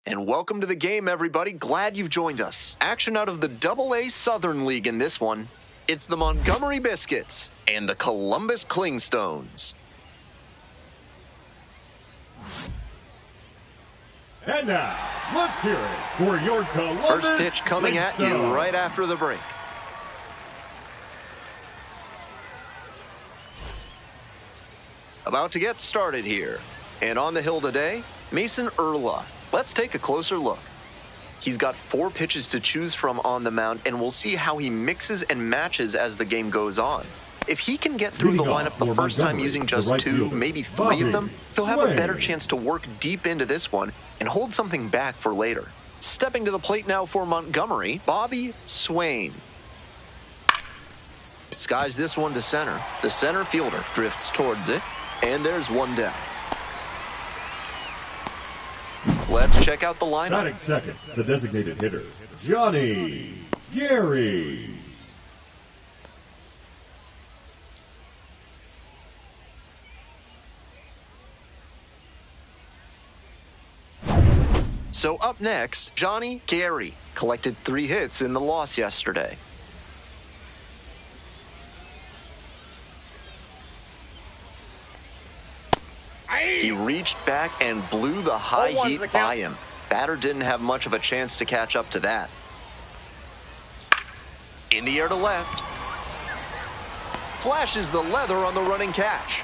And welcome to the game, everybody. Glad you've joined us. Action out of the AA Southern League in this one. It's the Montgomery Biscuits and the Columbus Clingstones. And now, let's hear it for your Columbus First pitch coming at you right after the break. About to get started here. And on the hill today, Mason Erla. Let's take a closer look. He's got 4 pitches to choose from on the mound, and we'll see how he mixes and matches as the game goes on. If he can get through the lineup the first time using just 2, maybe 3 of them, he'll have a better chance to work deep into this one and hold something back for later. Stepping to the plate now for Montgomery, Bobby Swain. Skies this one to center. The center fielder drifts towards it, and there's one down. Let's check out the lineup. Batting second, the designated hitter, Johnny Gary. So up next, Johnny Gary collected 3 hits in the loss yesterday. He reached back and blew the high heat by him. Batter didn't have much of a chance to catch up to that. In the air to left. Flashes the leather on the running catch.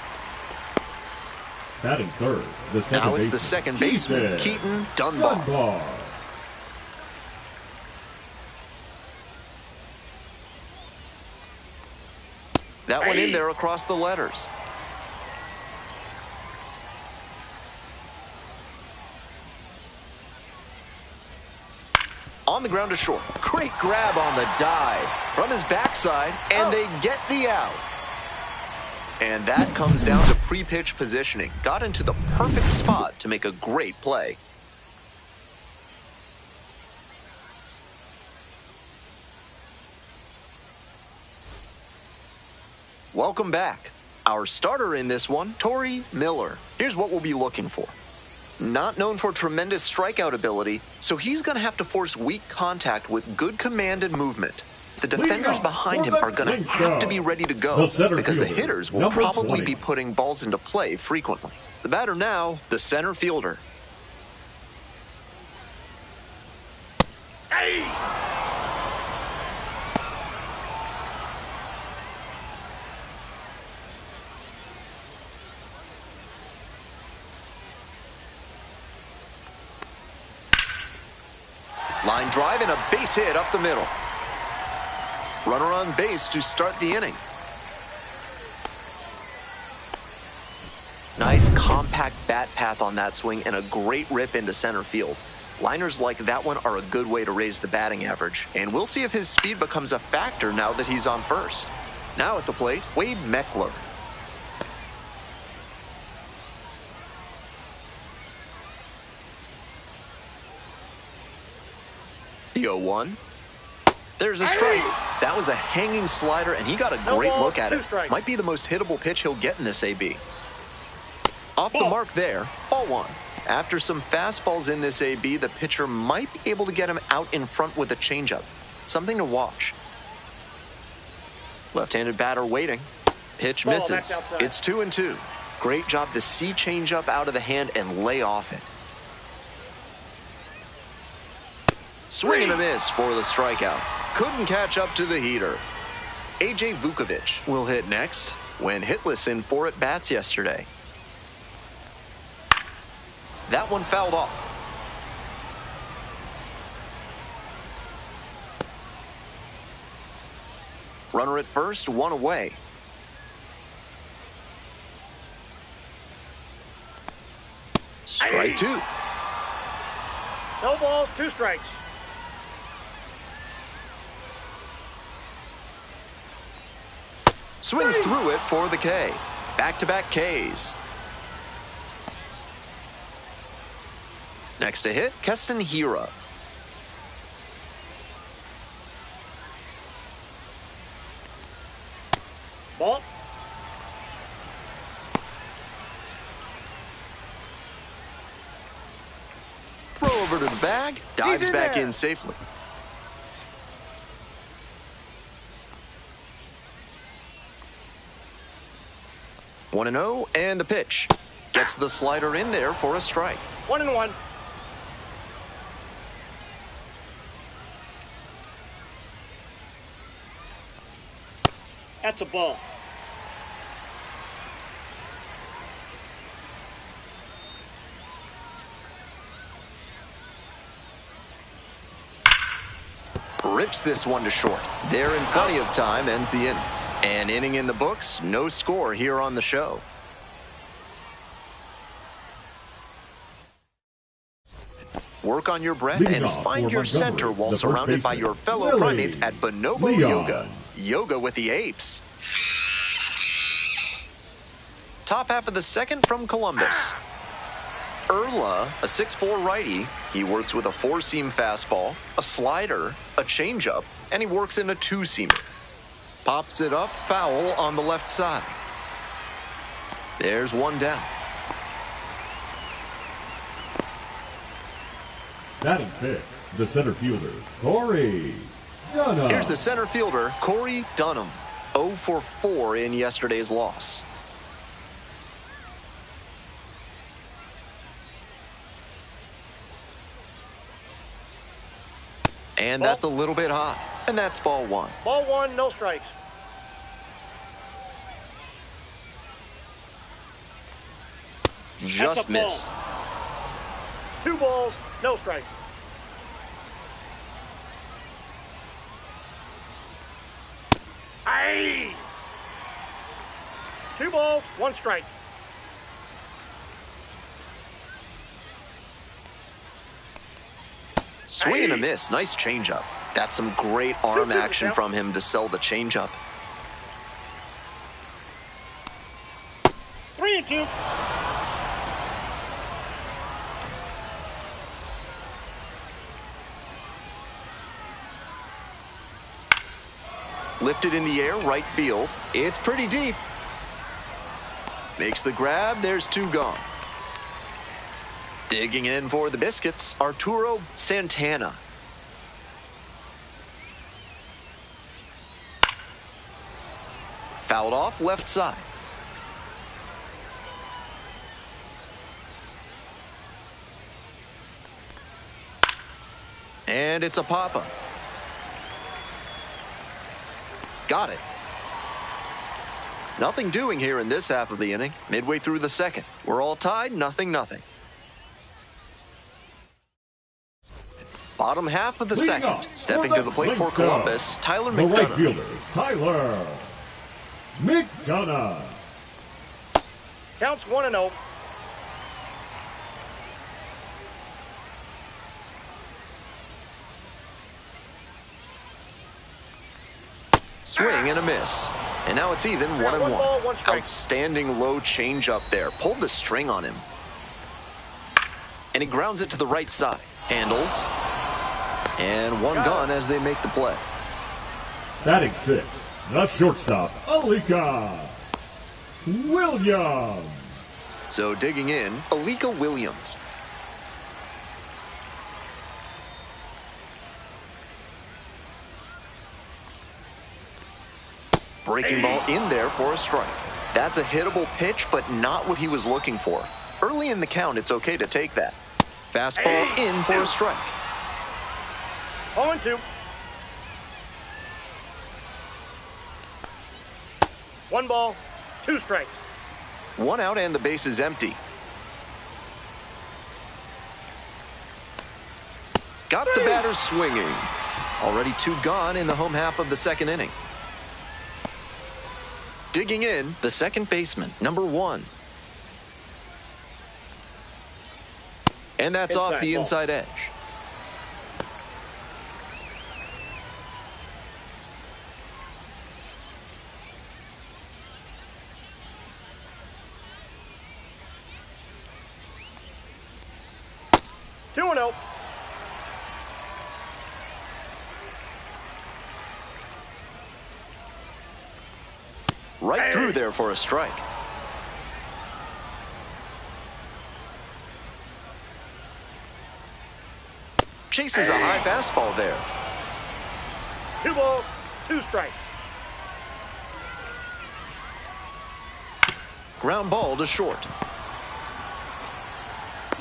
Batting third, the second Now it's baseman, the second baseman, Keaton Dunbar. That went in there across the letters. On the ground to short. Great grab on the dive from his backside, and they get the out. And that comes down to pre-pitch positioning. Got into the perfect spot to make a great play. Welcome back. Our starter in this one, Torrey Miller. Here's what we'll be looking for. Not known for tremendous strikeout ability, so he's going to have to force weak contact with good command and movement. The defenders behind him are going to have to be ready to go because the hitters will probably be putting balls into play frequently. The batter now, the center fielder. Line drive and a base hit up the middle. Runner on base to start the inning. Nice compact bat path on that swing and a great rip into center field. Liners like that one are a good way to raise the batting average, and we'll see if his speed becomes a factor now that he's on first. Now at the plate, Wade Meckler. The 0-1. There's a strike. That was a hanging slider, and he got a great look at it. Might be the most hittable pitch he'll get in this AB. Off the mark there, ball 1. After some fastballs in this AB, the pitcher might be able to get him out in front with a changeup. Something to watch. Left-handed batter waiting. Pitch misses. It's 2-2. Great job to see changeup out of the hand and lay off it. Swing and a miss for the strikeout. Couldn't catch up to the heater. A.J. Vukovic will hit next when hitless in 4 at-bats yesterday. That one fouled off. Runner at first, 1 away. Strike 2. No balls, 2 strikes. Swings through it for the K. Back-to-back Ks. Next to hit, Keston Hiura. Ball. Throw over to the bag, dives back in safely. One and 0, and the pitch. Gets the slider in there for a strike. 1-1. That's a ball. Rips this one to short. There in plenty of time, ends the inning. An inning in the books, no score here on the show. Work on your breath and find your center while surrounded by your fellow primates at Bonobo Yoga. Yoga with the apes. Top half of the second from Columbus. Urla, a 6'4" righty. He works with a 4-seam fastball, a slider, a changeup, and he works in a 2-seamer. Pops it up, foul on the left side. There's one down. Batting fifth, the center fielder, Corey Dunham. Here's the center fielder, Corey Dunham. 0 for 4 in yesterday's loss. And that's a little bit high. And that's ball 1. Ball 1, no strikes. Just missed. 2 balls, no strikes. Aye! 2 balls, 1 strike. Swing and a miss. Nice changeup. That's some great arm action from him to sell the changeup. 3-2. Lifted in the air, right field. It's pretty deep. Makes the grab. There's 2 gone. Digging in for the Biscuits, Arturo Santana. Fouled off left side. And it's a pop-up. Got it. Nothing doing here in this half of the inning. Midway through the second. We're all tied, 0-0. Bottom half of the second. Stepping to the plate for Columbus, Tyler the McDonough. right fielder, Tyler McDonough. Counts 1-0. Swing and a miss. And now it's even 1-1. 1 ball, 1 strike. Outstanding low change up there. Pulled the string on him. And he grounds it to the right side. Handles. And 1 gone as they make the play. Batting sixth, the shortstop, Alika Williams. So digging in, Alika Williams. Breaking ball in there for a strike. That's a hittable pitch, but not what he was looking for. Early in the count, it's okay to take that. Fastball in for a strike. 0-2. 1 ball, 2 strikes. 1 out and the base is empty. Got the batter swinging. Already 2 gone in the home half of the second inning. Digging in, the second baseman, number 1. And that's off the inside edge. Two and 0. Right through there for a strike. Chases a high fastball there. 2 balls, 2 strikes. Ground ball to short.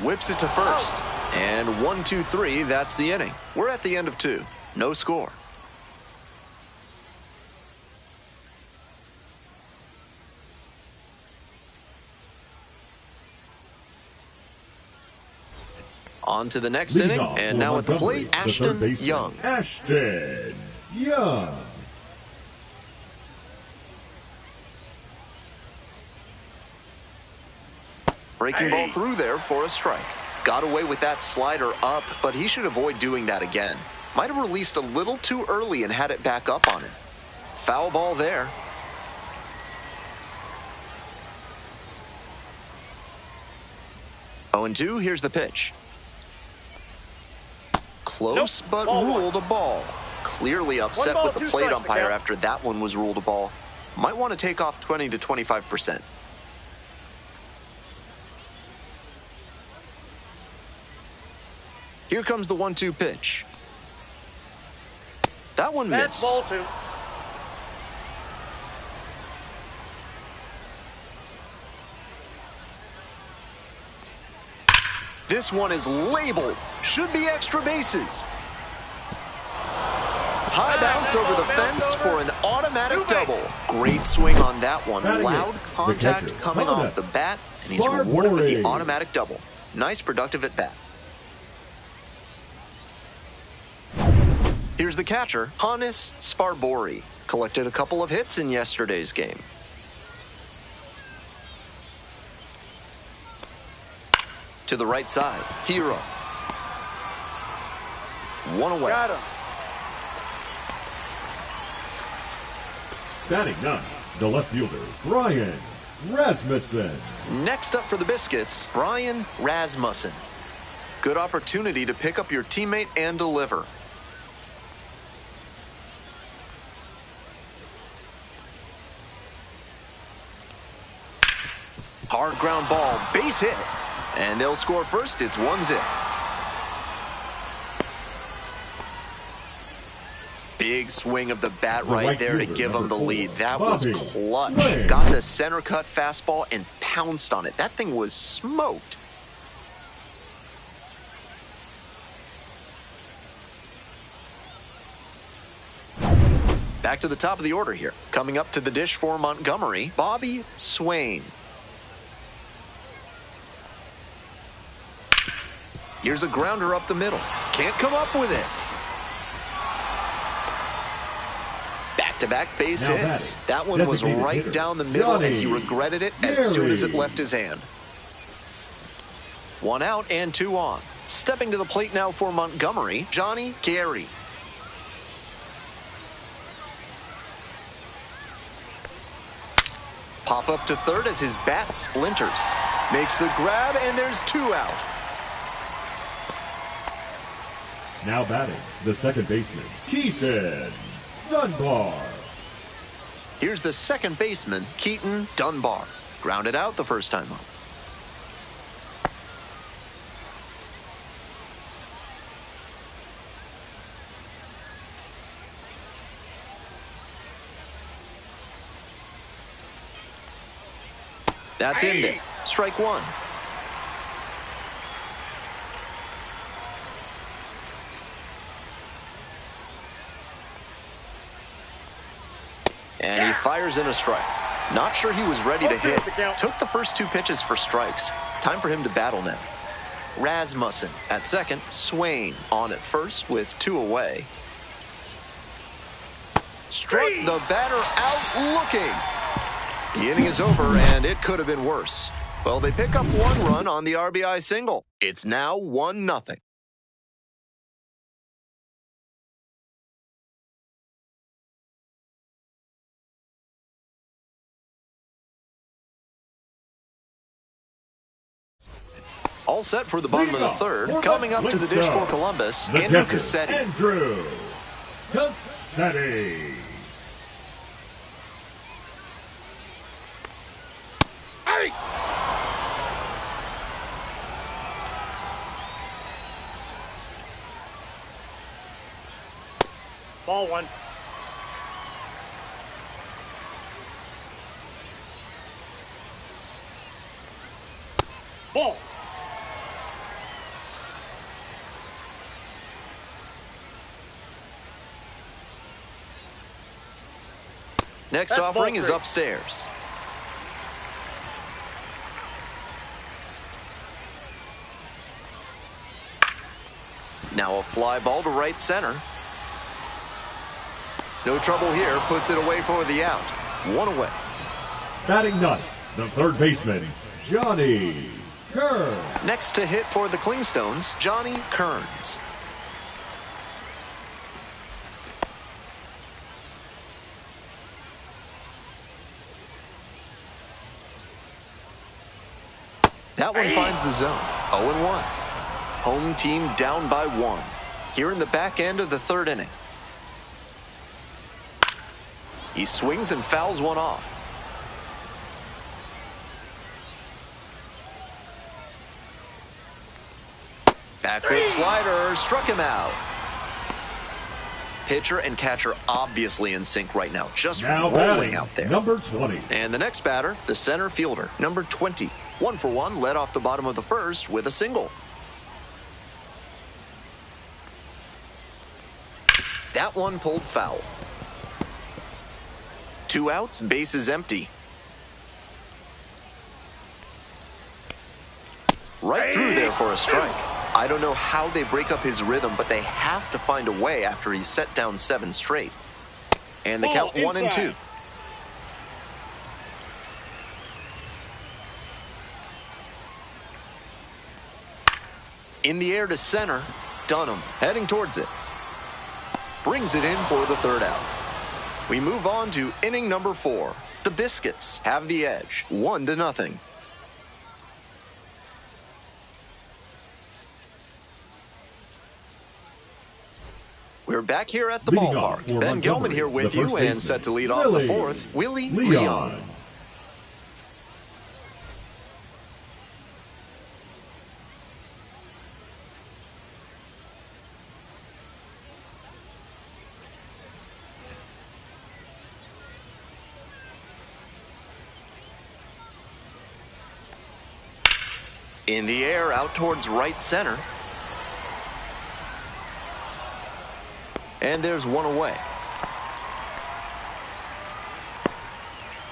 Whips it to first. And 1, 2, 3, that's the inning. We're at the end of 2. No score. On to the next inning, and now at the plate, Ashton Young. Ashton Young. Breaking ball through there for a strike. Got away with that slider up, but he should avoid doing that again. Might have released a little too early and had it back up on him. Foul ball there. Oh, and 2, here's the pitch. Close, Nope. but Ball ruled a ball. Clearly upset 1 ball, with the 2 plate strikes, umpire account. after that one was ruled a ball. Might want to take off 20 to 25%. Here comes the 1-2 pitch. That one That's missed. ball 2. This one is labeled. Should be extra bases. High bounce over the fence for an automatic double. Great swing on that one. Loud contact coming off the bat, and he's rewarded with the automatic double. Nice productive at bat. Here's the catcher, Hannes Sparbori. Collected a couple of hits in yesterday's game. To the right side, Hero. 1 away. Got him. Batting 9, the left fielder, Brian Rasmussen. Next up for the Biscuits, Brian Rasmussen. Good opportunity to pick up your teammate and deliver. Hard ground ball, base hit. And they'll score first. It's 1-0. Big swing of the bat right there to give them the lead. That was clutch. Got the center cut fastball and pounced on it. That thing was smoked. Back to the top of the order here. Coming up to the dish for Montgomery, Bobby Swain. Here's a grounder up the middle. Can't come up with it. Back-to-back base hits. That one was right down the middle, and he regretted it as soon as it left his hand. 1 out and 2 on. Stepping to the plate now for Montgomery, Johnny Gary. Pop up to third as his bat splinters. Makes the grab, and there's 2 out. Now batting, the second baseman, Keaton Dunbar. Here's the second baseman, Keaton Dunbar. Grounded out the first time up. That's in there. Strike 1. And he fires in a strike. Not sure he was ready to hit. Took the first 2 pitches for strikes. Time for him to battle now. Rasmussen at second. Swain on at first with 2 away. Struck the batter out looking. The inning is over, and it could have been worse. Well, they pick up 1 run on the RBI single. It's now 1-0. All set for the bottom of the third. Coming up to the dish for Columbus, Andrew Cassetti. Andrew Cassetti. Ball one. Ball. Next That's offering ball is three. upstairs. Now a fly ball to right center. No trouble here, puts it away for the out. One away. Batting ninth, the third baseman, Johnny Kearns. Next to hit for the Clingstones, Johnny Kearns. That one finds the zone. 0-1. Home team down by 1. Here in the back end of the third inning. He swings and fouls one off. Back foot slider struck him out. Pitcher and catcher obviously in sync right now, just Now rolling batting, out there. number 20. And the next batter, the center fielder, number 20. 1 for 1, led off the bottom of the first with a single. That one pulled foul. 2 outs, bases empty. Right through there for a strike. I don't know how they break up his rhythm, but they have to find a way after he's set down 7 straight. And the count 1-2. In the air to center, Dunham heading towards it. Brings it in for the third out. We move on to inning number 4. The Biscuits have the edge, 1-0. We're back here at the Leading off ballpark. for Ben Gelman Montgomery, here with the you first and baseman, set to lead off the Willie fourth, Willie Leon. Leon. In the air, out towards right center. And there's one away.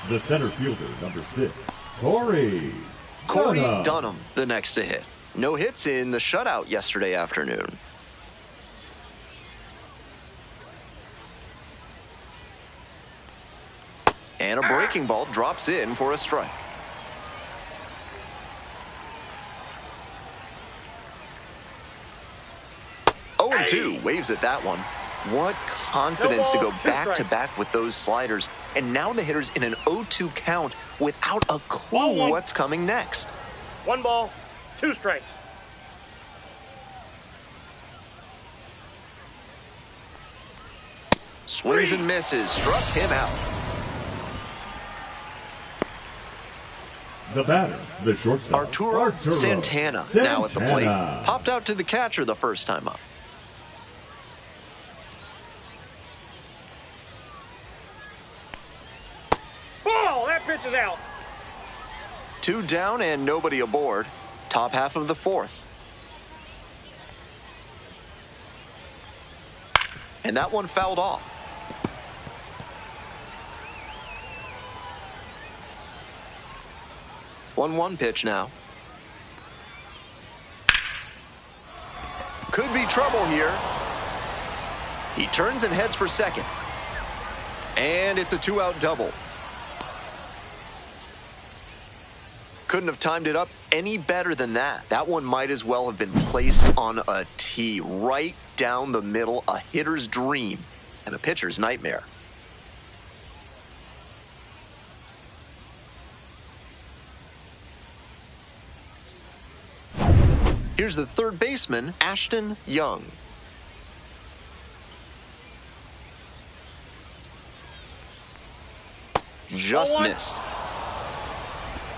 The center fielder, number 6, Corey Dunham, the next to hit. No hits in the shutout yesterday afternoon. And a breaking ball drops in for a strike. Oh, 2 waves at that one. What confidence to go back-to-back with those sliders. And now the hitter's in an 0-2 count without a clue what's coming next. 1 ball, 2 strikes. Swings and misses, struck him out. The batter, the shortstop, Arturo Santana now at the plate. Popped out to the catcher the first time up. Ball, that pitch is out. 2 down and nobody aboard. Top half of the fourth. And that one fouled off. One pitch now. Could be trouble here. He turns and heads for second. And it's a 2-out double. Couldn't have timed it up any better than that. That one might as well have been placed on a tee right down the middle, a hitter's dream and a pitcher's nightmare. Here's the third baseman, Ashton Young. Just missed.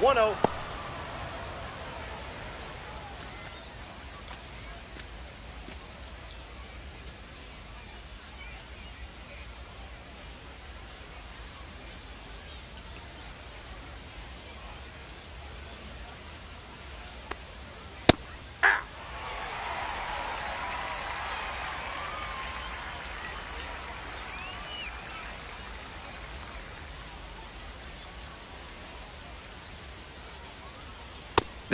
1-0.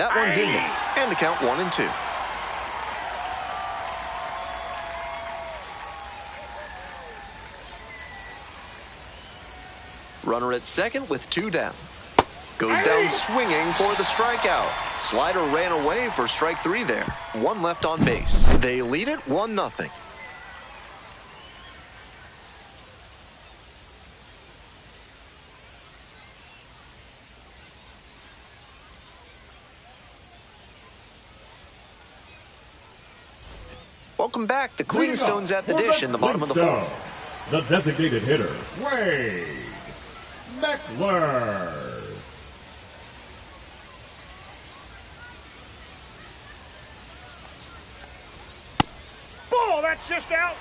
That one's in there, and the count 1-2. Runner at second with 2 down. Goes down swinging for the strikeout. Slider ran away for strike 3 there. 1 left on base. They lead it 1-0. Welcome back. The Clingstones at the dish in the bottom of the 4th. The designated hitter, Wade Meckler. Ball, that's just out.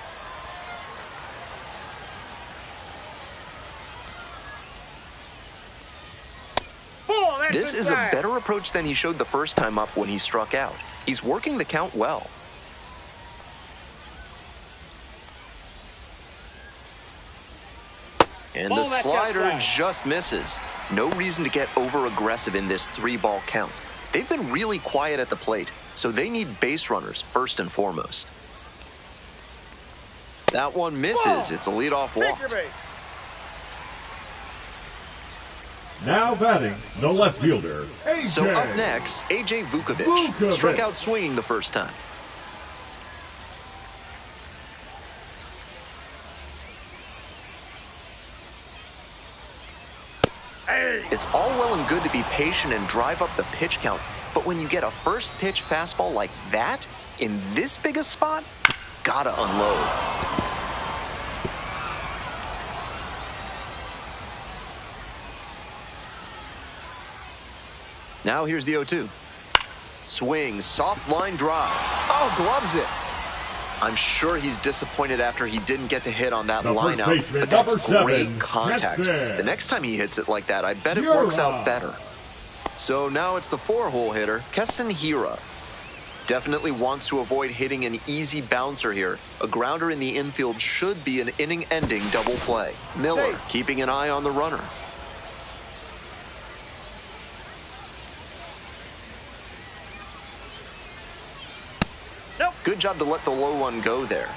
Ball, that's This is a better approach than he showed the first time up when he struck out. He's working the count well. And the slider just misses. No reason to get over-aggressive in this 3-ball count. They've been really quiet at the plate, so they need base runners first and foremost. That one misses. It's a leadoff walk. Now batting, the left fielder, A.J. So up next, A.J. Vukovic. Struck out swinging the first time. It's all well and good to be patient and drive up the pitch count, but when you get a first pitch fastball like that, in this big a spot, gotta unload. Now here's the 0-2. Swing, soft line drive. Oh, gloves it. I'm sure he's disappointed after he didn't get the hit on that line out, but that's great contact. The next time he hits it like that, I bet it works out better. So now it's the 4-hole hitter, Keston Hiura. Definitely wants to avoid hitting an easy bouncer here. A grounder in the infield should be an inning-ending double play. Miller keeping an eye on the runner. Good job to let the low one go there.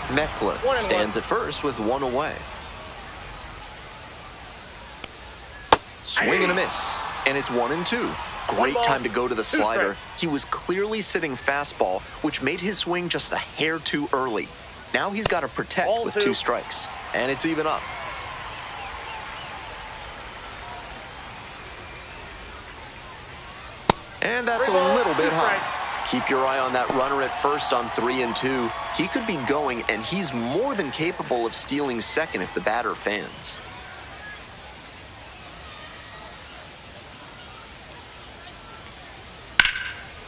Meckler stands at first with 1 away. Swing and a miss, and it's 1-2. Great time to go to the slider. He was clearly sitting fastball, which made his swing just a hair too early. Now he's got to protect with 2 strikes, and it's even up. And that's a little bit high. Keep your eye on that runner at first on 3-2. He could be going, and he's more than capable of stealing second if the batter fans.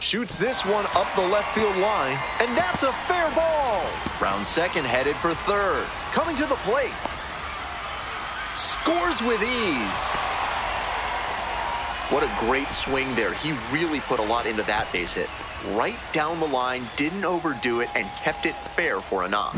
Shoots this one up the left field line, and that's a fair ball. Round second headed for third. Coming to the plate. Scores with ease. What a great swing there. He really put a lot into that base hit. Right down the line, didn't overdo it, and kept it fair for a knock.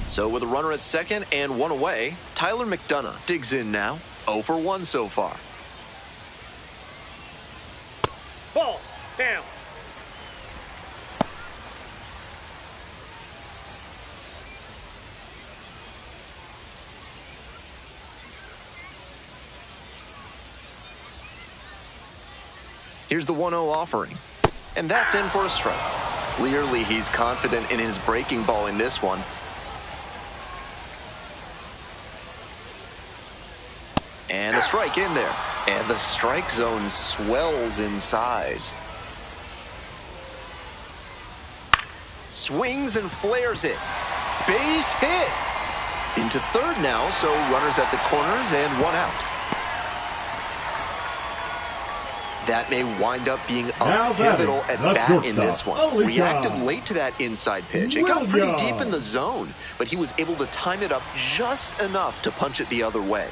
So with a runner at second and 1 away, Tyler McDonough digs in now. 0 for 1 so far. Ball, down. Here's the 1-0 offering, and that's in for a strike. Clearly, he's confident in his breaking ball in this one. And a strike in there, and the strike zone swells in size. Swings and flares it. Base hit. Into third now, so runners at the corners and 1 out. That may wind up being Now a pivotal batting, at bat the in this shortstop, one. Reacted Alika. late to that inside pitch. It got pretty Williams. deep in the zone, but he was able to time it up just enough to punch it the other way.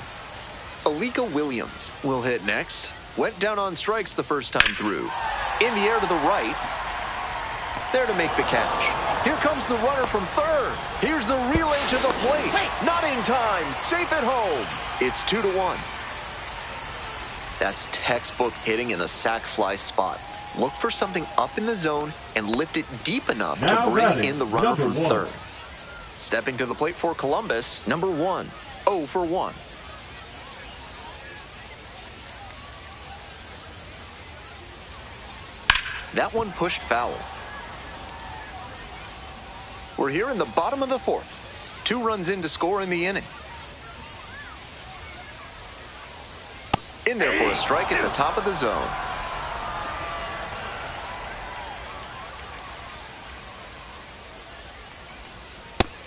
Alika Williams will hit next. Went down on strikes the first time through. In the air to the right. There to make the catch. Here comes the runner from third. Here's the relay to the plate. Not in time. Safe at home. It's 2-1. That's textbook hitting in a sac fly spot. Look for something up in the zone and lift it deep enough Now to bring batting, in the runner from #1. third. Stepping to the plate for Columbus, number 1, 0 for 1. That one pushed foul. We're here in the bottom of the fourth. 2 runs in to score in the inning. In there for a strike at the top of the zone.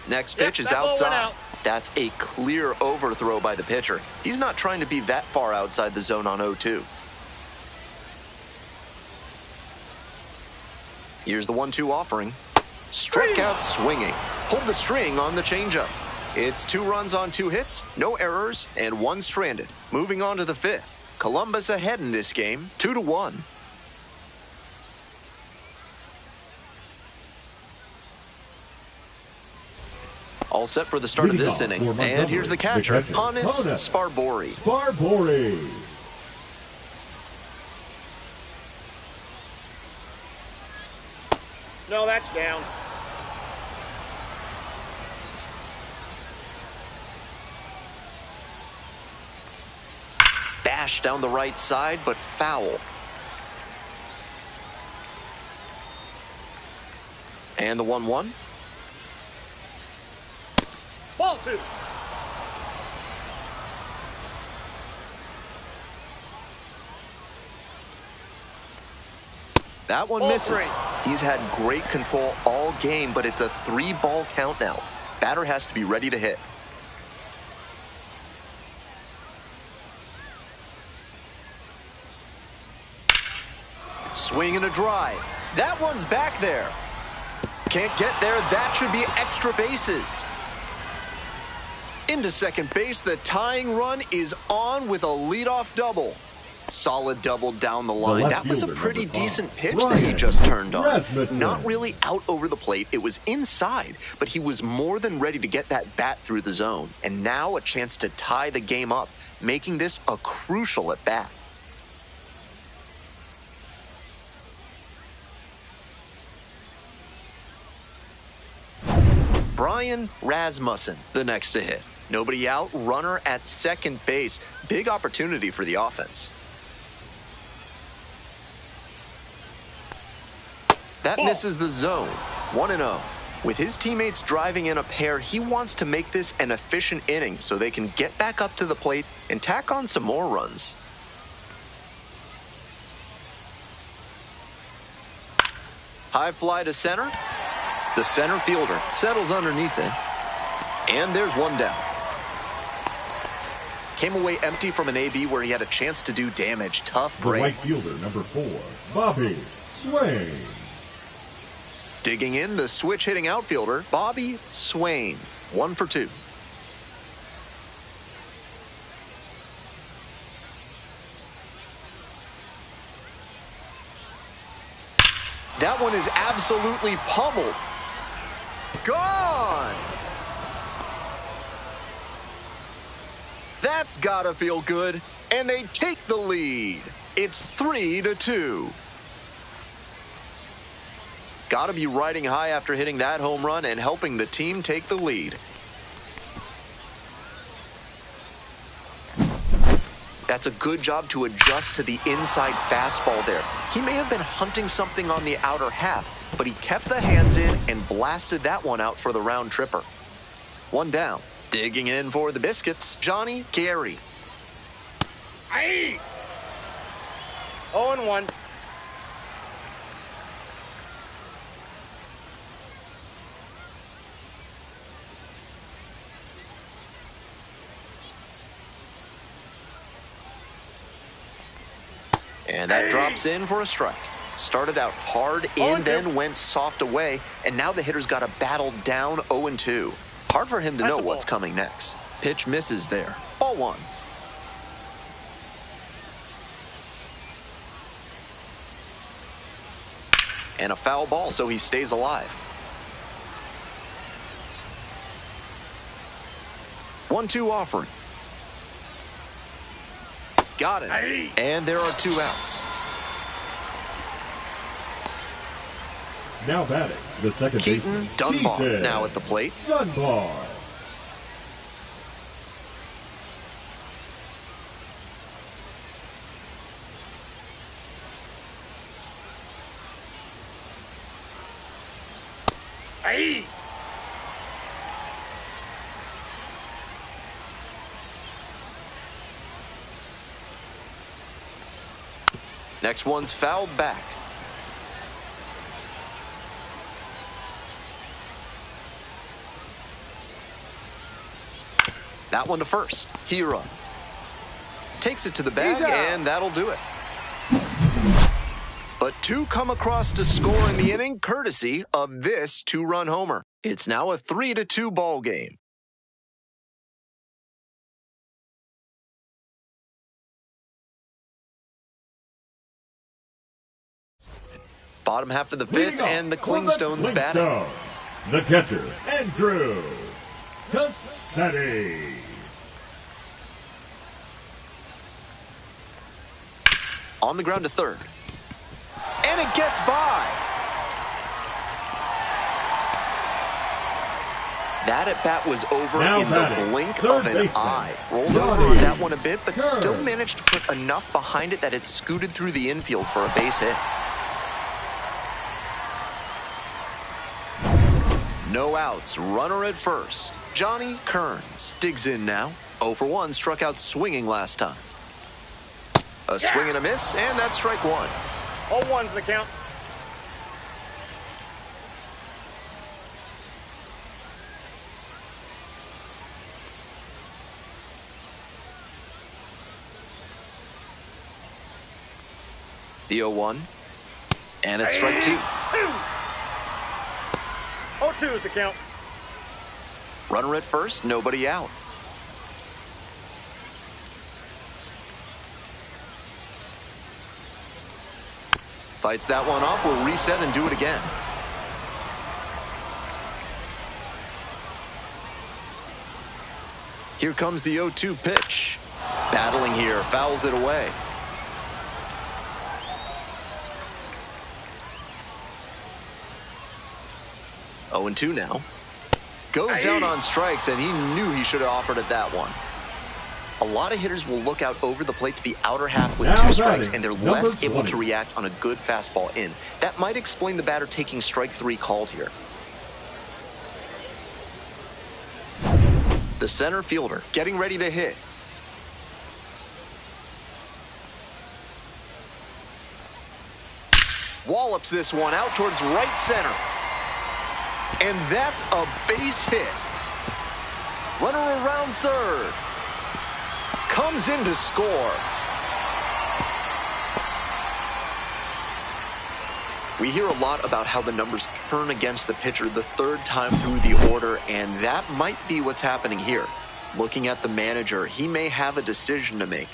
Next pitch is that ball went outside. out. That's a clear overthrow by the pitcher. He's not trying to be that far outside the zone on 0-2. Here's the 1-2 offering. Struck out swinging. Pulled the string on the changeup. It's 2 runs on 2 hits, no errors, and 1 stranded. Moving on to the 5th. Columbus ahead in this game, 2-1. All set for the start of this inning. And here's the catcher, Hannes Sparbori. Sparbori. No, that's down. Bashed down the right side, but foul. And the 1-1. Ball 2. That one Ball misses. 3. He's had great control all game, but it's a 3-ball count now. Batter has to be ready to hit. Swing and a drive. That one's back there. Can't get there. That should be extra bases. Into second base, the tying run is on with a leadoff double. Solid double down the line. left That was a fielder, pretty number 5, decent pitch that he Brian just turned on. Rasmussen. Not really out over the plate. It was inside, but he was more than ready to get that bat through the zone. And now a chance to tie the game up, making this a crucial at bat. Brian Rasmussen, the next to hit. Nobody out, runner at second base. Big opportunity for the offense. That misses the zone. 1-0. With his teammates driving in a pair, he wants to make this an efficient inning so they can get back up to the plate and tack on some more runs. High fly to center. The center fielder settles underneath it. And there's one down. Came away empty from an AB where he had a chance to do damage. Tough The break. right fielder, number 4, Bobby Swain. Digging in, the switch hitting outfielder, Bobby Swain. 1 for 2. That one is absolutely pummeled. Gone! That's gotta feel good. And they take the lead. It's 3-2. Gotta be riding high after hitting that home run and helping the team take the lead. That's a good job to adjust to the inside fastball there. He may have been hunting something on the outer half, but he kept the hands in and blasted that one out for the round tripper. 1 down. Digging in for the Biscuits, Johnny Gary. Aye. 0-1. And that drops in for a strike. Started out hard in, then went soft away, and now the hitter's got to battle down 0-2. Hard for him to know what's coming next. Pitch misses there. Ball 1. And a foul ball, so he stays alive. 1-2 offering. Got it. And there are 2 outs. Now batting, the second Keaton baseman, Dunbar Keaton now at the plate. Dunbar. Hey! Next one's fouled back. That one to first. Hira takes it to the bag, and that'll do it. But 2 come across to score in the inning, courtesy of this 2-run homer. It's now a 3-2 ball game. Bottom half of the 5th, and the Clingstones batting. The catcher, Andrew Cassetti. On the ground to third. And it gets by. That at-bat was over Now in the blink third of an baseman, eye. Rolled Johnny over on that one a bit, but Kern. still managed to put enough behind it that it scooted through the infield for a base hit. No outs, runner at first. Johnny Kearns digs in now. 0 for 1, struck out swinging last time. A swing and a miss, and that's strike 1. 0-1's the count. The 0-1, and it's strike 2. 0-2 is the count. Runner at first, nobody out. Fights that one off, will reset and do it again. Here comes the 0-2 pitch. Battling here, fouls it away. Oh, 0-2 now. Goes down on strikes, and he knew he should have offered it that one. A lot of hitters will look out over the plate to the outer half with Now 2 strikes, batting, and they're number less able 20. to react on a good fastball in. That might explain the batter taking strike 3 called here. The center fielder getting ready to hit. Wallops this one out towards right center. And that's a base hit. Runner around third. Comes in to score. We hear a lot about how the numbers turn against the pitcher the 3rd time through the order, and that might be what's happening here. Looking at the manager, he may have a decision to make.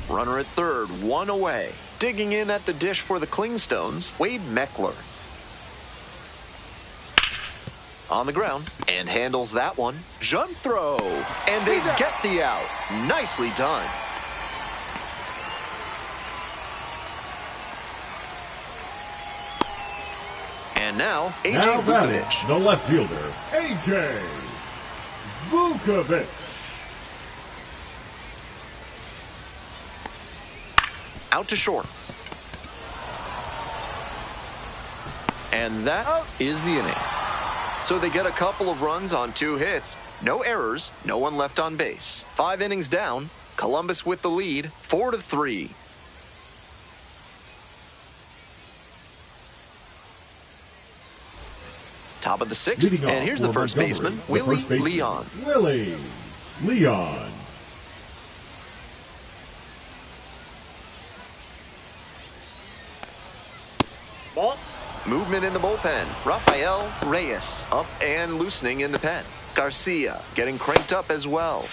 Runner at third, 1 away. Digging in at the dish for the Clingstones, Wade Meckler. On the ground, and handles that one. Jump throw, and they get the out. Nicely done. And now, A.J. Now batting, Vukovic. the left fielder, A.J. Vukovic. Out to short. And that is the inning. So they get a couple of runs on 2 hits. No errors, no one left on base. 5 innings down. Columbus with the lead, 4-3. Top of the sixth, Leading and off here's for the first Montgomery, baseman, the Willie first baseman, Leon. Willie Leon. Ball. Movement in the bullpen. Rafael Reyes up and loosening in the pen. Garcia getting cranked up as well.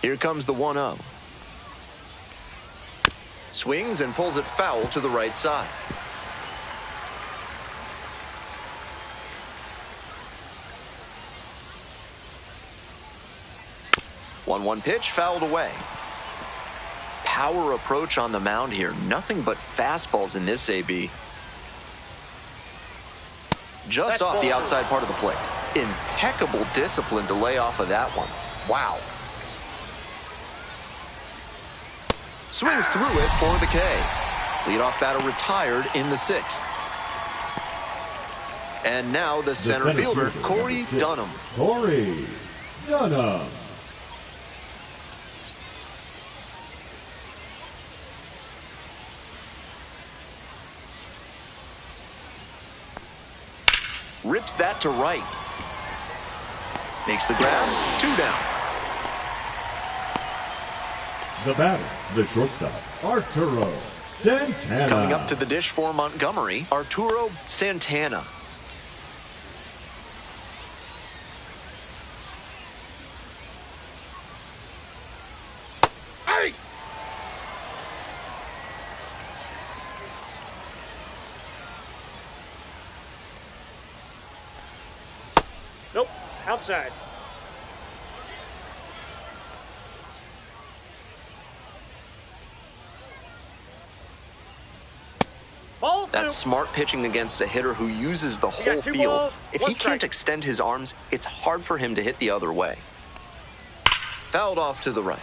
Here comes the 1-0. Swings and pulls it foul to the right side. One pitch fouled away. Power approach on the mound here. Nothing but fastballs in this AB. Just off the outside part of the plate. Impeccable discipline to lay off of that one. Wow. Swings through it for the K. Leadoff batter retired in the sixth. And now the center fielder, Corey Dunham. Corey Dunham. Rips that to right. Makes the grab. 2 down. The batter, the shortstop, Arturo Santana. Coming up to the dish for Montgomery, Arturo Santana. Hey! Nope. Outside. Ball 2. That's smart pitching against a hitter who uses the got whole 2 field. balls, If 1 he can't strike. extend his arms, it's hard for him to hit the other way. Fouled off to the right.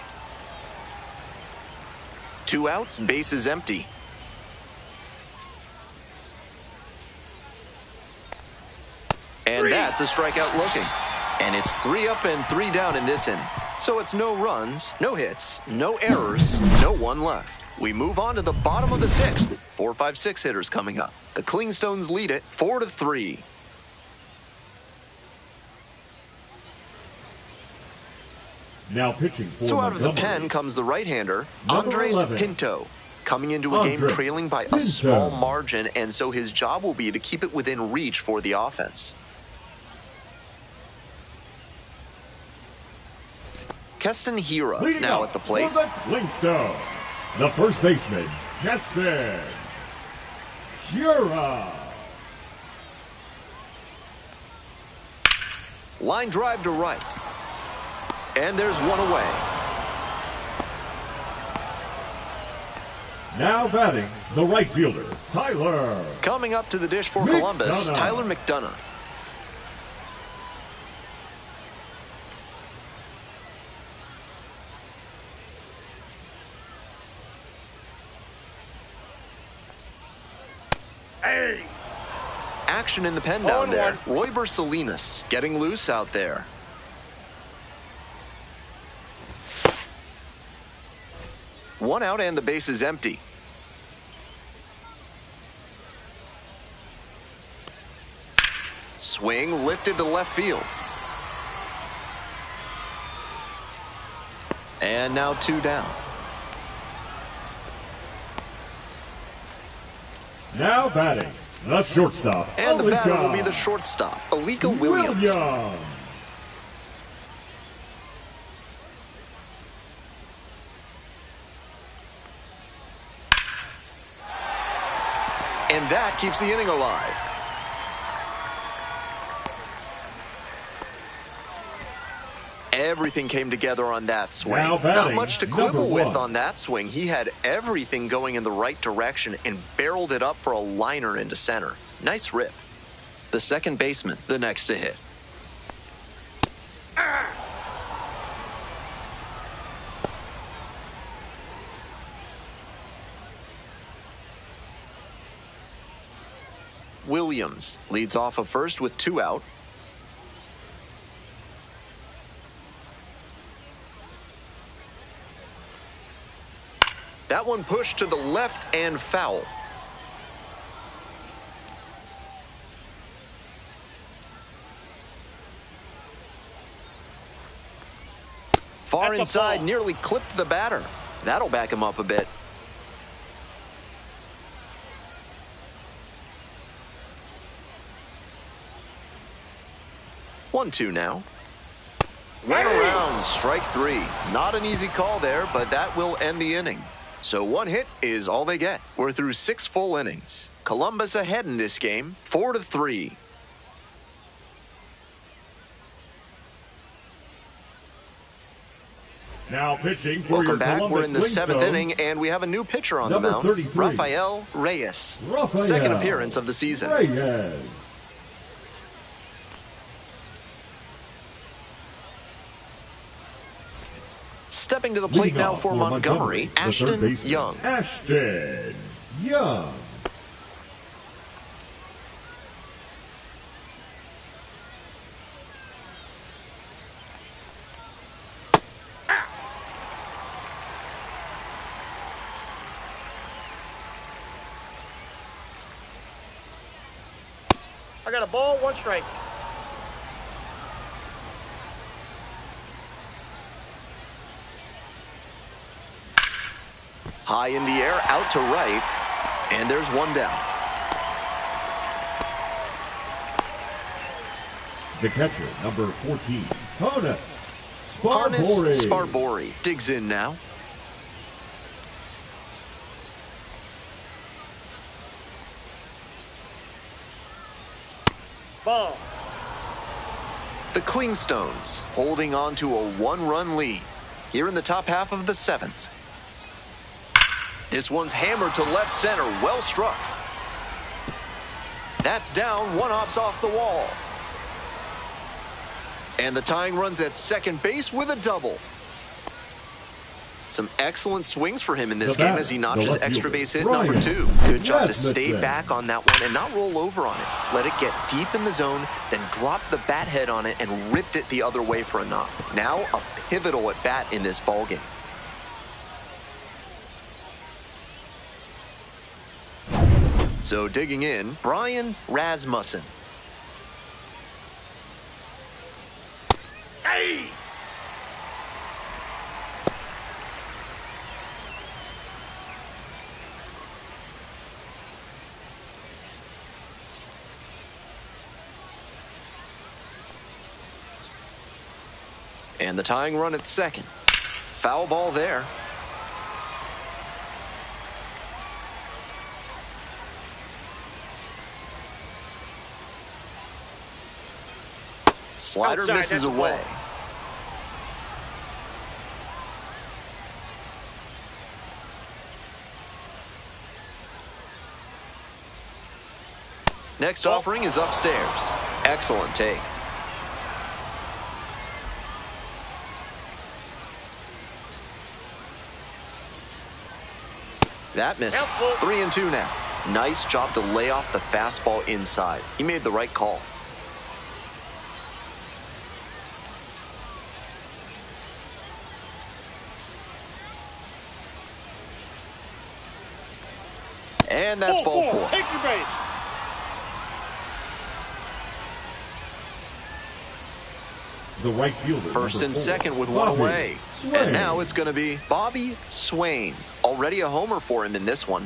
2 outs, base is empty. And 3. that's a strikeout looking. And it's 3 up and 3 down in this inning. So it's no runs, no hits, no errors, no one left. We move on to the bottom of the sixth. 4, 5, 6 hitters coming up. The Clingstones lead it 4-3. Now pitching for So out of the Montgomery, pen comes the right-hander, Number Andres 11. Pinto. Coming into a game Andres trailing by a Pinto. small margin, and so his job will be to keep it within reach for the offense. Keston Hira leading now up at the plate. for the Clingstones, the first baseman, Keston Hira. Line drive to right. And there's one away. Now batting, the right fielder, Tyler. Coming up to the dish for McDonough. Columbus, Tyler McDonough. Hey! Action in the pen down 0-1. there. Royber Salinas getting loose out there. One out and the base is empty. Swing lifted to left field. And now 2 down. Now batting, the shortstop, And the batter will Alika be the shortstop, Alika Williams. And that keeps the inning alive. Everything came together on that swing. Now Not batting, much to number quibble with 1. on that swing. He had everything going in the right direction and barreled it up for a liner into center. Nice rip. The second baseman, the next to hit. Williams leads off of first with 2 out. That one pushed to the left and foul. Far That's a inside, ball. nearly clipped the batter. That'll back him up a bit. One-two now. Went around, strike three. Not an easy call there, but that will end the inning. So one hit is all they get. We're through 6 full innings. Columbus ahead in this game, 4-3. Now pitching for Welcome your back. Columbus We're in the 7th Clingstones, inning, and we have a new pitcher on Number the mound. 33. Rafael Reyes. Rafael Second appearance of the season. Reyes. Stepping to the plate Leading now off for Montgomery, the third Ashton baseman, Young. Ashton Young. I got a ball, 1 strike. High in the air, out to right, and there's one down. The catcher, number 14, Harness Harness Sparbori digs in now. Ball. The Clingstones holding on to a 1-run lead here in the top half of the 7th. This one's hammered to left center, well struck. That's down, one hops off the wall. And the tying run's at second base with a double. Some excellent swings for him in this game as he notches extra base hit number 2. Good job to stay back on that one and not roll over on it. Let it get deep in the zone, then drop the bat head on it and ripped it the other way for a knock. Now a pivotal at bat in this ballgame. So digging in, Brian Rasmussen. Hey! And the tying run at second. Foul ball there. Slider Outside, misses that's a ball. away. Next offering is upstairs. Excellent take. That missed. 3-2 now. Nice job to lay off the fastball inside. He made the right call. And that's ball 4. Take your base. The right fielder, First number and 4, second with one Bobby away. Swain. And now it's going to be Bobby Swain. Already a homer for him in this one.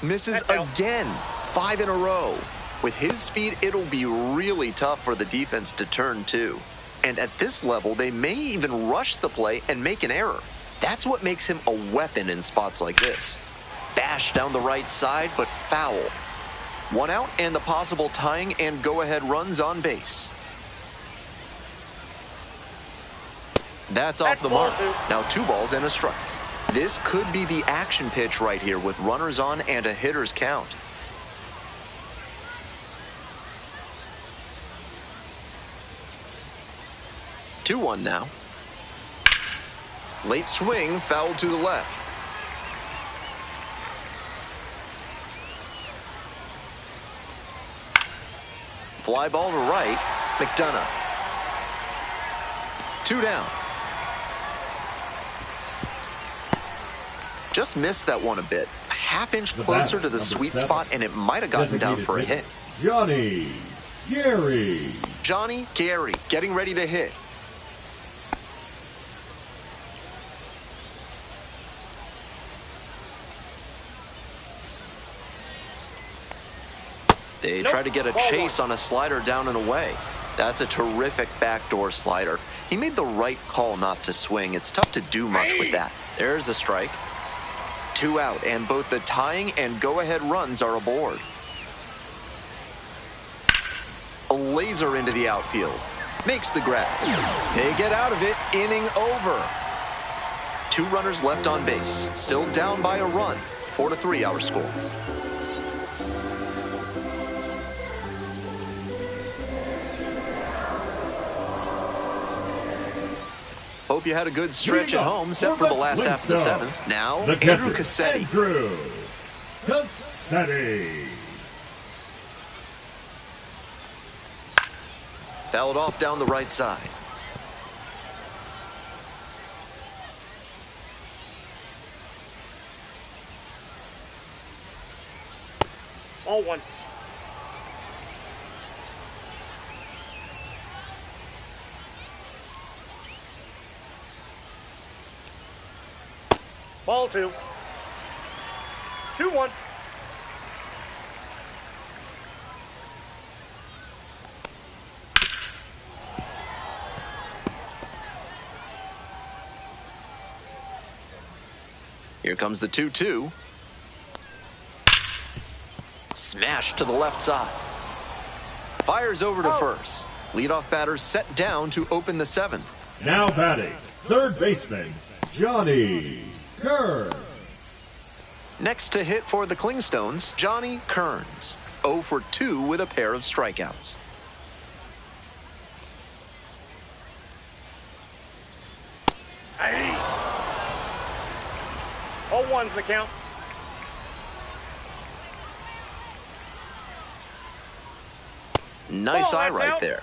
Misses again. 5 in a row. With his speed, it'll be really tough for the defense to turn too. And at this level, they may even rush the play and make an error. That's what makes him a weapon in spots like this. Bash down the right side, but foul. 1 out and the possible tying and go-ahead runs on base. That's off the mark. Now 2 balls and a strike. This could be the action pitch right here with runners on and a hitter's count. Two 2-1 now. Late swing, foul to the left. Fly ball to right. McDonough. 2 down. Just missed that one a bit. A half inch closer to the sweet spot, and it might have gotten down for a hit. Johnny Gary. Johnny, Gary, getting ready to hit. They try to get a chase on a slider down and away. That's a terrific backdoor slider. He made the right call not to swing. It's tough to do much with that. There's a strike. 2 out, and both the tying and go-ahead runs are aboard. A laser into the outfield. Makes the grab. They get out of it. Inning over. 2 runners left on base. Still down by a run. 4-3 our score. Hope you had a good stretch at home, set for the last half of the 7th. Now, Andrew Cassetti. Andrew Cassetti. Fouled off down the right side. Ball 1. Ball 2. 2-1. Here comes the 2-2. Smash to the left side. Fires over to first. Leadoff batter set down to open the 7th. Now batting, third baseman, Johnny Kearns. Next to hit for the Clingstones, Johnny Kearns. 0 for 2 with a pair of strikeouts. Hey. 0-1's the count. Nice eye that's right out. there.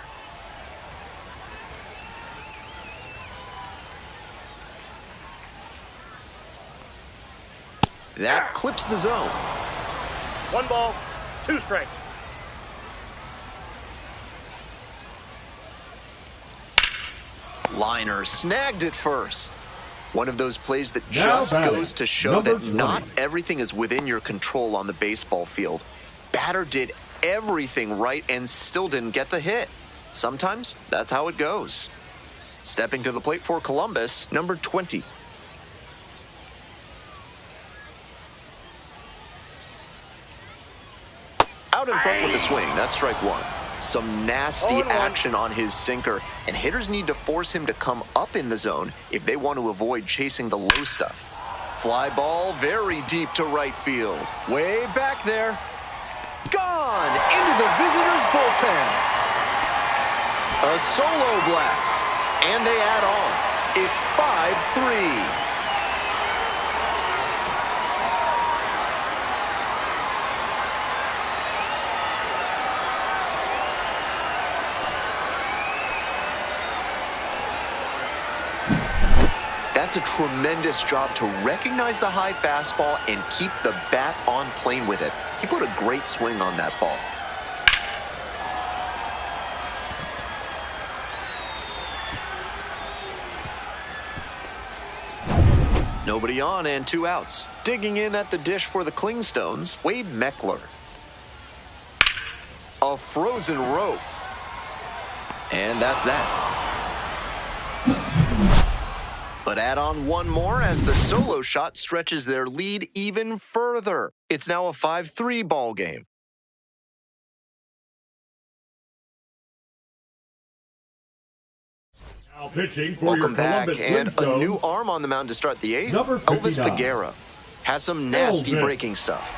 That clips the zone. 1 ball, 2 strikes. Liner snagged it first. One of those plays that Now just batting, goes to show number that 20. not everything is within your control on the baseball field. Batter did everything right and still didn't get the hit. Sometimes that's how it goes. Stepping to the plate for Columbus, number 20. Out in front with a swing. That's strike 1. Some nasty 0-1. action on his sinker, and hitters need to force him to come up in the zone if they want to avoid chasing the low stuff. Fly ball very deep to right field. Way back there. Gone into the visitors' bullpen. A solo blast, and they add on. It's 5-3. That's a tremendous job to recognize the high fastball and keep the bat on plane with it. He put a great swing on that ball. Nobody on and 2 outs. Digging in at the dish for the Clingstones, Wade Meckler. A frozen rope. And that's that. But add on one more as the solo shot stretches their lead even further. It's now a 5-3 ball game. Now pitching for Welcome your back, Columbus and a new Clingstones, arm on the mound to start the 8th. Number Elvis 59. Peguero has some nasty Elvis. breaking stuff.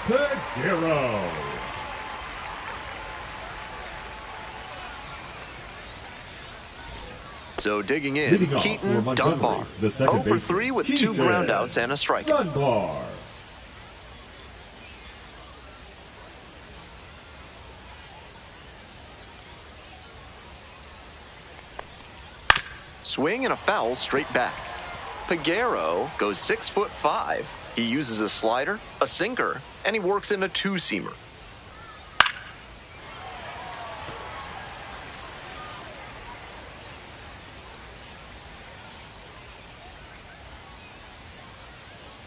Peguero. So digging in, Leading off Keaton for Montgomery, Dunbar. the second 0 for 3 with 2 baseman, groundouts and a strikeout. Dunbar. Swing and a foul straight back. Peguero goes 6'5". He uses a slider, a sinker, and he works in a 2-seamer.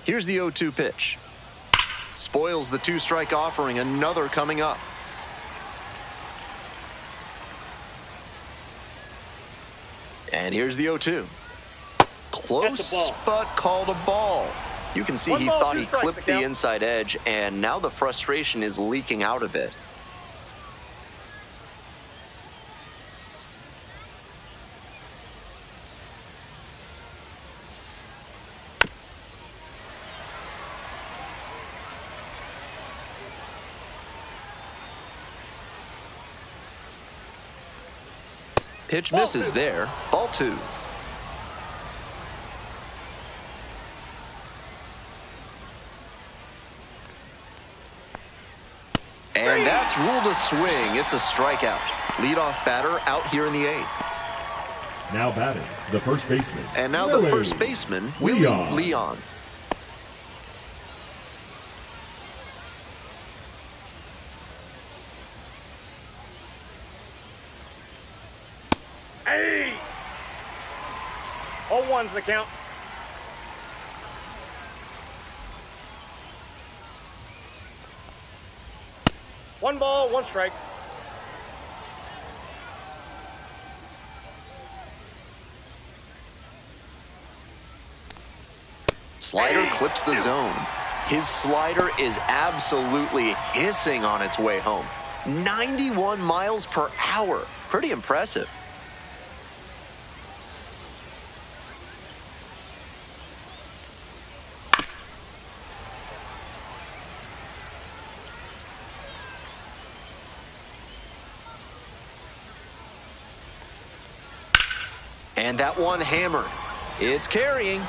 Here's the 0-2 pitch. Spoils the 2-strike offering, another coming up. And here's the 0-2. Close, but called a ball. You can see he thought he clipped the inside edge, and now the frustration is leaking out a bit. Pitch misses there. Ball 2. And that's ruled a swing. It's a strikeout. Leadoff batter out here in the 8th. Now batting, the first baseman. And now the first baseman, Willie Leon. Hey! 0-1's the count. One ball, 1 strike. Slider clips the zone. His slider is absolutely hissing on its way home. 91 miles per hour. Pretty impressive. And that one hammered. It's carrying.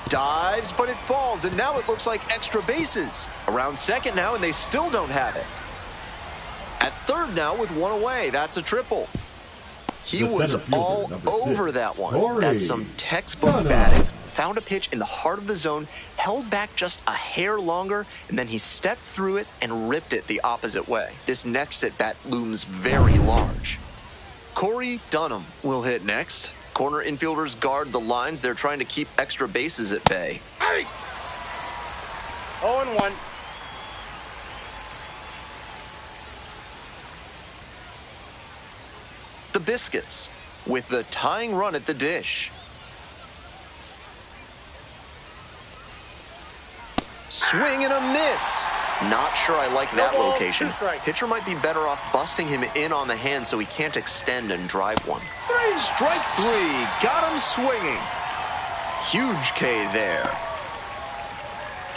Dives, but it falls, and now it looks like extra bases. Around second now, and they still don't have it. At third now with 1 away. That's a triple. He was all over that one. That's some textbook batting. Found a pitch in the heart of the zone, held back just a hair longer, and then he stepped through it and ripped it the opposite way. This next at-bat looms very large. Corey Dunham will hit next. Corner infielders guard the lines. They're trying to keep extra bases at bay. Hey! 0-1. The Biscuits with the tying run at the dish. Swing and a miss. Not sure I like that location. Pitcher might be better off busting him in on the hand so he can't extend and drive one. Strike 3. Got him swinging. Huge K there.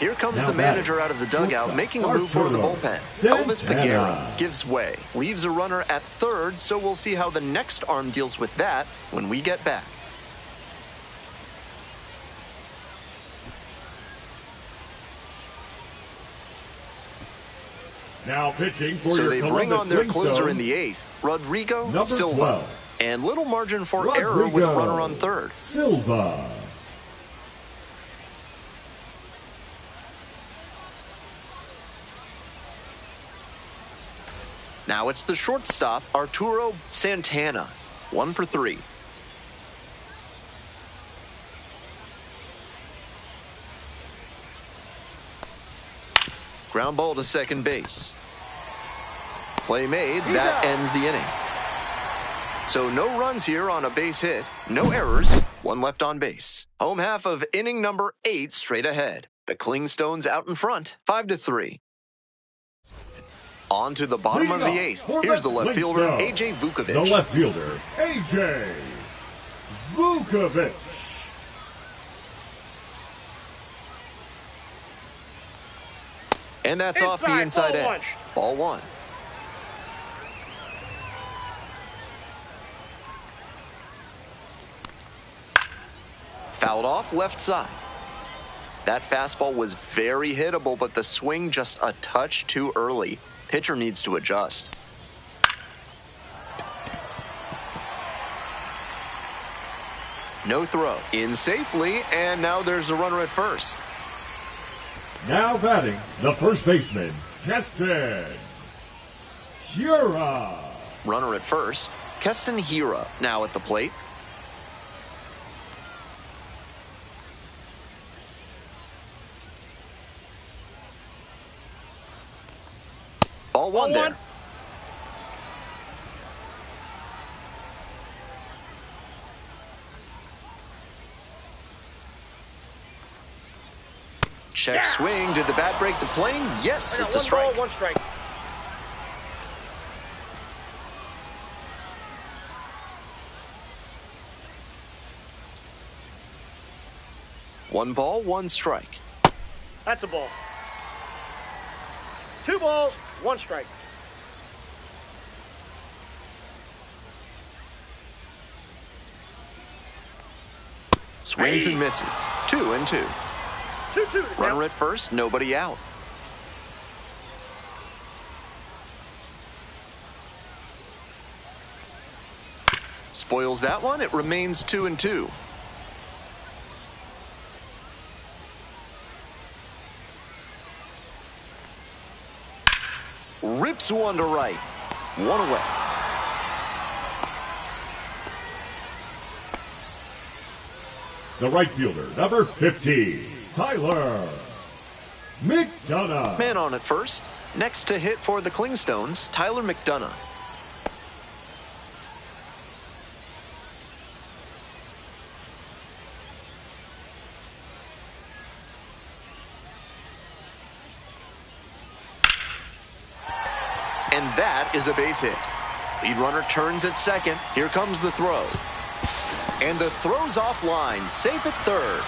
Here comes the manager out of the dugout, making a move for the bullpen. Elvis Peguera gives way. Leaves a runner at third, so we'll see how the next arm deals with that when we get back. Now pitching for so your they bring on their closer in Clingstones, the 8th, Rodrigo number Silva. 12. And little margin for error with runner on third. Silva. Now it's the shortstop, Arturo Santana. 1 for 3. Ground ball to second base. Play made. That ends the inning. So no runs here on a base hit. No errors. 1 left on base. Home half of inning number 8 straight ahead. The Clingstones out in front. 5-3. On to the bottom of the 8th. Here's the left fielder, A.J. Vukovic. The left fielder, A.J. Vukovic. And that's off the inside edge. Ball 1. Fouled off left side. That fastball was very hittable, but the swing just a touch too early. Pitcher needs to adjust. No throw. In safely, and now there's a runner at first. Now batting, the first baseman, Keston Hira. Runner at first, Keston Hira now at the plate. Ball one there. Check swing. Did the bat break the plane? Yes, it's a strike. 1 ball, 1 strike. One ball, 1 strike. That's a ball. 2 balls, 1 strike. Swings and misses. 2-2. 2-2 to Runner count. at first, nobody out. Spoils that one. It remains 2-2. Rips one to right. 1 away. The right fielder, number 15, Tyler McDonough. Man on at first. Next to hit for the Clingstones, Tyler McDonough. And that is a base hit. Lead runner turns at second. Here comes the throw. And the throw's offline, safe at third.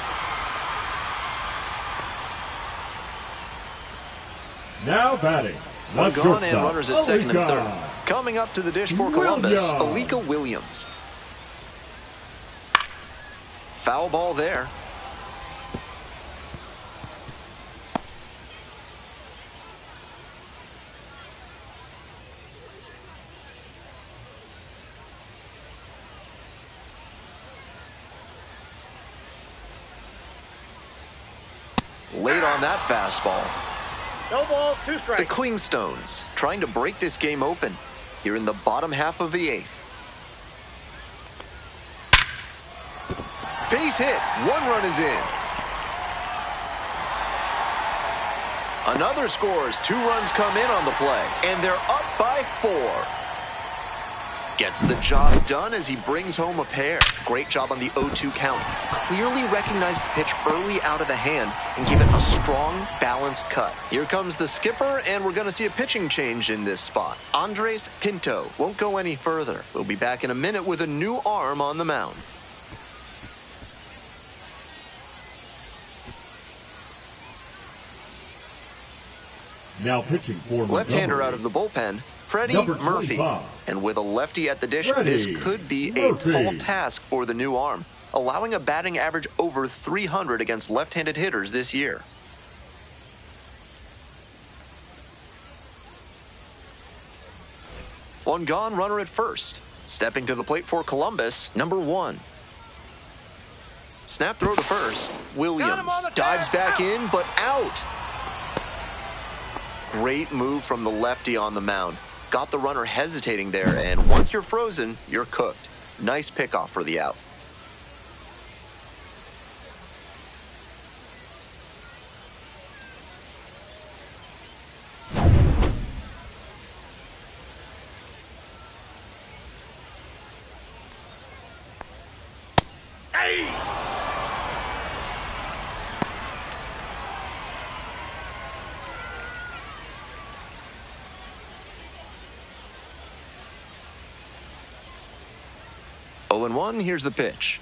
Now batting, the One gone shortstop, and runners at second and third. Alika Coming up to the dish for Columbus, Williams. Alika Williams. Foul ball there. Late on that fastball. No balls, 2 The strikes. Clingstones trying to break this game open here in the bottom half of the 8th. Base hit. 1 run is in. Another scores. 2 runs come in on the play, and they're up by 4. Gets the job done as he brings home a pair. Great job on the 0-2 count. Clearly recognized the pitch early out of the hand and gave it a strong, balanced cut. Here comes the skipper, and we're going to see a pitching change in this spot. Andres Pinto won't go any further. We'll be back in a minute with a new arm on the mound. Now pitching for Left-hander Montgomery. out of the bullpen, Freddie Number Murphy. 25. And with a lefty at the dish, Freddie this could be a Murphy. tall task for the new arm, allowing a batting average over 300 against left-handed hitters this year. One gone, runner at first. Stepping to the plate for Columbus, number 1. Snap throw to first. Williams on the dives tag. back in, but out. Great move from the lefty on the mound. Got the runner hesitating there, and once you're frozen, you're cooked. Nice pickoff for the out. Hey! Oh and 1, here's the pitch.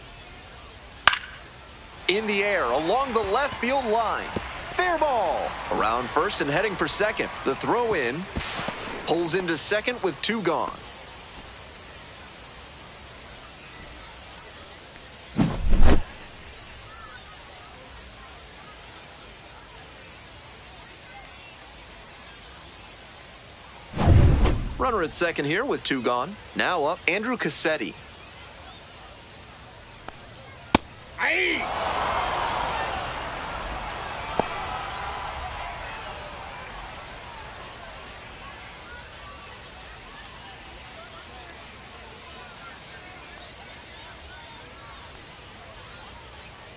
In the air, along the left field line. Fair ball. Around first and heading for second. The throw in. Pulls into second with 2 gone. Runner at second here with 2 gone. Now up, Andrew Cassetti. Hey!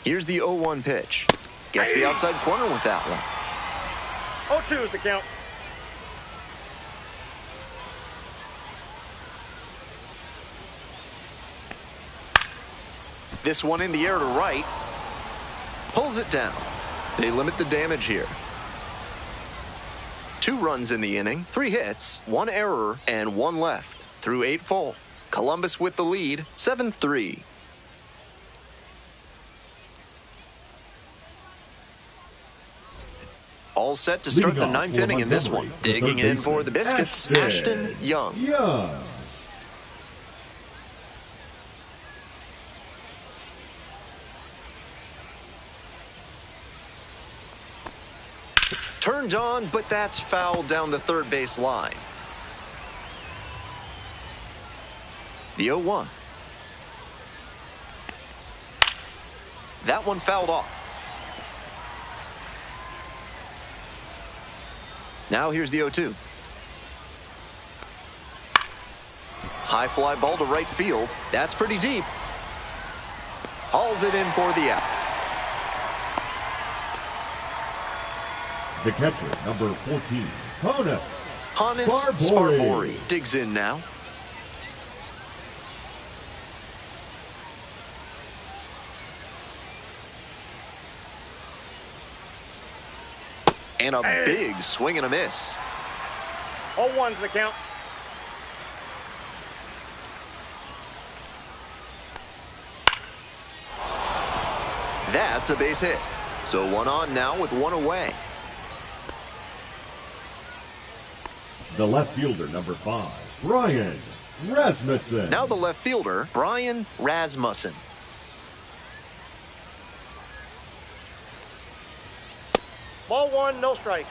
Here's the 0-1 pitch. Gets the outside corner with that one. 0-2 is the count. This one in the air to right. Pulls it down. They limit the damage here. 2 runs in the inning, 3 hits, 1 error, and 1 left. Through 8 full. Columbus with the lead, 7-3. All set to start the 9th inning in this one. Digging in for the Biscuits, Ashton Young. Turned on, but that's fouled down the third base line. The 0-1. That one fouled off. Now here's the 0-2. High fly ball to right field. That's pretty deep. Hauls it in for the out. The catcher, number 14, Hannes Sparbori digs in now. And a big swing and a miss. 0-1's the count. That's a base hit. So 1 on now with 1 away. The left fielder, number 5, Brian Rasmussen. Now the left fielder, Brian Rasmussen. Ball 1, no strikes.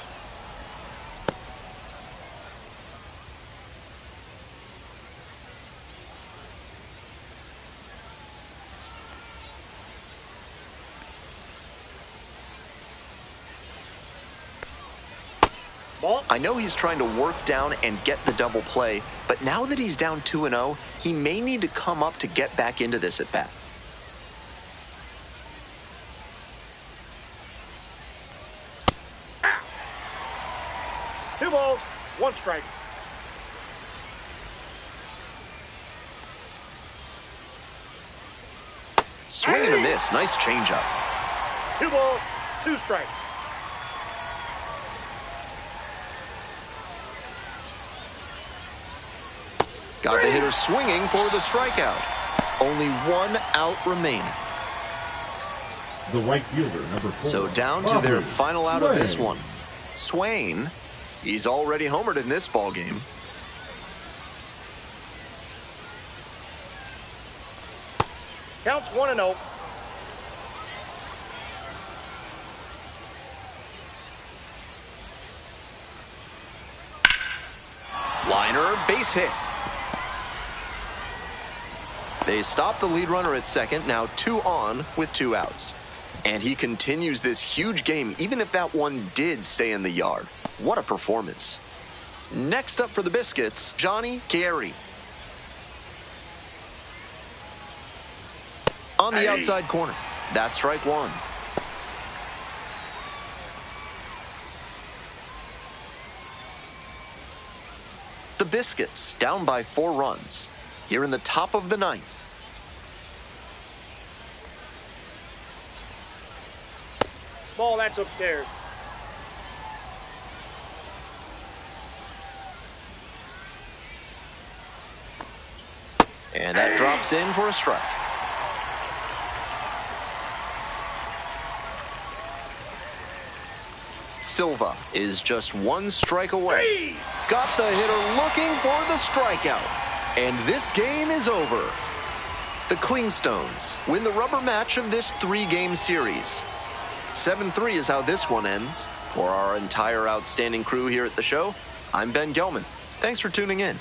Ball. I know he's trying to work down and get the double play, but now that he's down 2-0, he may need to come up to get back into this at bat. Ow. 2 balls, 1 strike. Swing and a miss. Nice changeup. 2 balls, 2 strikes. Got the hitter swinging for the strikeout. Only 1 out remaining. The right fielder, number 4. So down to their final out of this one. Swain, he's already homered in this ball game. Counts 1-0. Liner, base hit. They stop the lead runner at second, now 2 on with 2 outs. And he continues this huge game, even if that one did stay in the yard. What a performance. Next up for the Biscuits, Johnny Gary. On the outside corner, that's strike 1. The Biscuits down by 4 runs here in the top of the 9th. Ball, that's upstairs. And that drops in for a strike. Silva is just 1 strike away. Got the hitter looking for the strikeout. And this game is over. The Clingstones win the rubber match of this 3-game series. 7-3 is how this one ends. For our entire outstanding crew here at the show, I'm Ben Gelman. Thanks for tuning in.